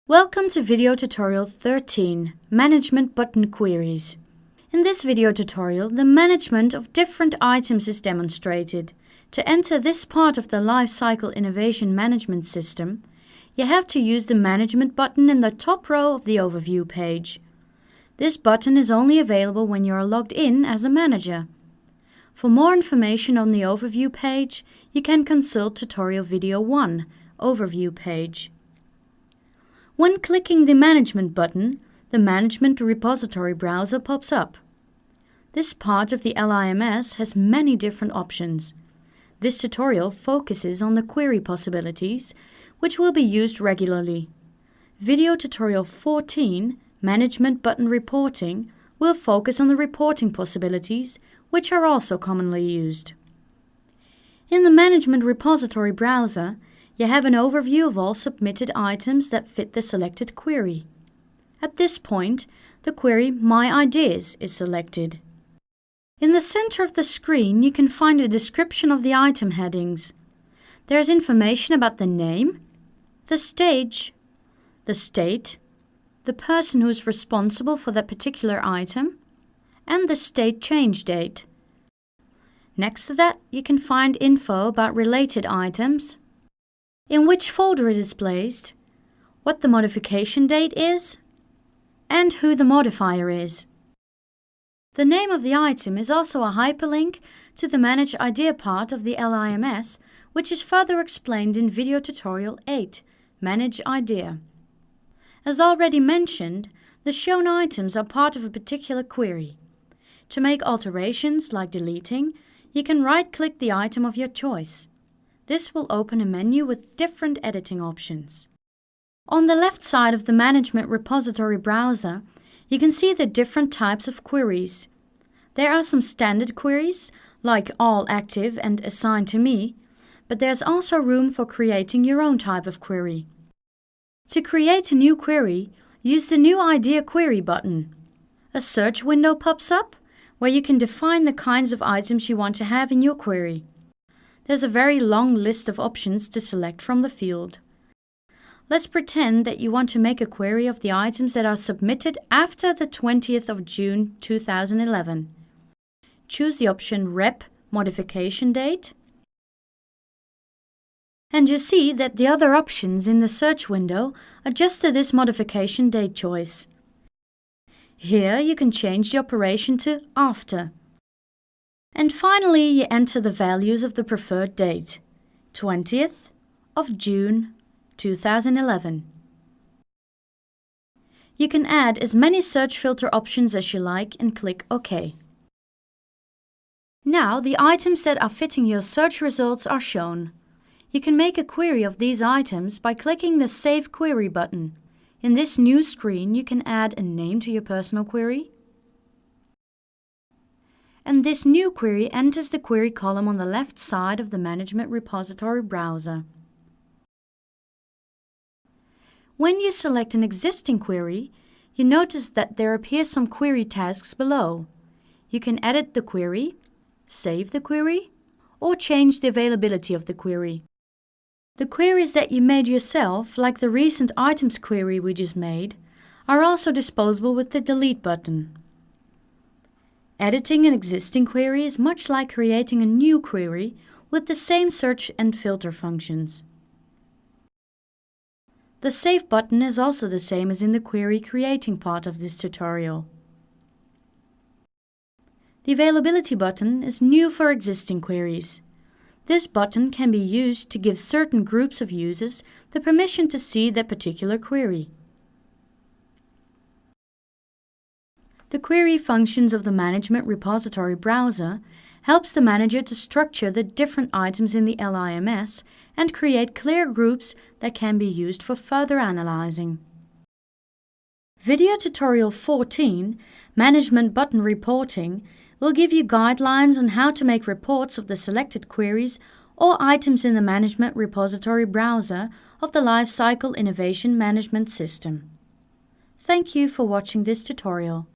Welcome to video tutorial 13, Management Button Queries. In this video tutorial, the management of different items is demonstrated. To enter this part of the Lifecycle Innovation Management System, you have to use the Management button in the top row of the overview page. This button is only available when you are logged in as a manager. For more information on the overview page, you can consult tutorial video 1, Overview page. When clicking the Management button, the Management Repository browser pops up. This part of the LIMS has many different options. This tutorial focuses on the query possibilities, which will be used regularly. Video tutorial 14, Management Button Reporting, will focus on the reporting possibilities, which are also commonly used. In the Management Repository browser, you have an overview of all submitted items that fit the selected query. At this point, the query My Ideas is selected. In the center of the screen, you can find a description of the item headings. There is information about the name, the stage, the state, the person who is responsible for that particular item, and the state change date. Next to that, you can find info about related items, in which folder it is placed, what the modification date is, and who the modifier is. The name of the item is also a hyperlink to the Manage Idea part of the LIMS, which is further explained in video tutorial 8, Manage Idea. As already mentioned, the shown items are part of a particular query. To make alterations like deleting, you can right-click the item of your choice. This will open a menu with different editing options. On the left side of the Management Repository browser, you can see the different types of queries. There are some standard queries, like All Active and Assigned to Me, but there's also room for creating your own type of query. To create a new query, use the New Idea Query button. A search window pops up, where you can define the kinds of items you want to have in your query. There's a very long list of options to select from the field. Let's pretend that you want to make a query of the items that are submitted after the 20th of June 2011. Choose the option Rep Modification Date. And you see that the other options in the search window adjust to this modification date choice. Here you can change the operation to After. And finally, you enter the values of the preferred date, 20th of June 2011. You can add as many search filter options as you like and click OK. Now the items that are fitting your search results are shown. You can make a query of these items by clicking the Save Query button. In this new screen, you can add a name to your personal query, and this new query enters the query column on the left side of the Management Repository browser. When you select an existing query, you notice that there appear some query tasks below. You can edit the query, save the query, or change the availability of the query. The queries that you made yourself, like the recent items query we just made, are also disposable with the Delete button. Editing an existing query is much like creating a new query with the same search and filter functions. The Save button is also the same as in the query creating part of this tutorial. The Availability button is new for existing queries. This button can be used to give certain groups of users the permission to see that particular query. The query functions of the Management Repository browser helps the manager to structure the different items in the LIMS and create clear groups that can be used for further analyzing. Video tutorial 14, Management Button Reporting, will give you guidelines on how to make reports of the selected queries or items in the Management Repository browser of the Lifecycle Innovation Management System. Thank you for watching this tutorial.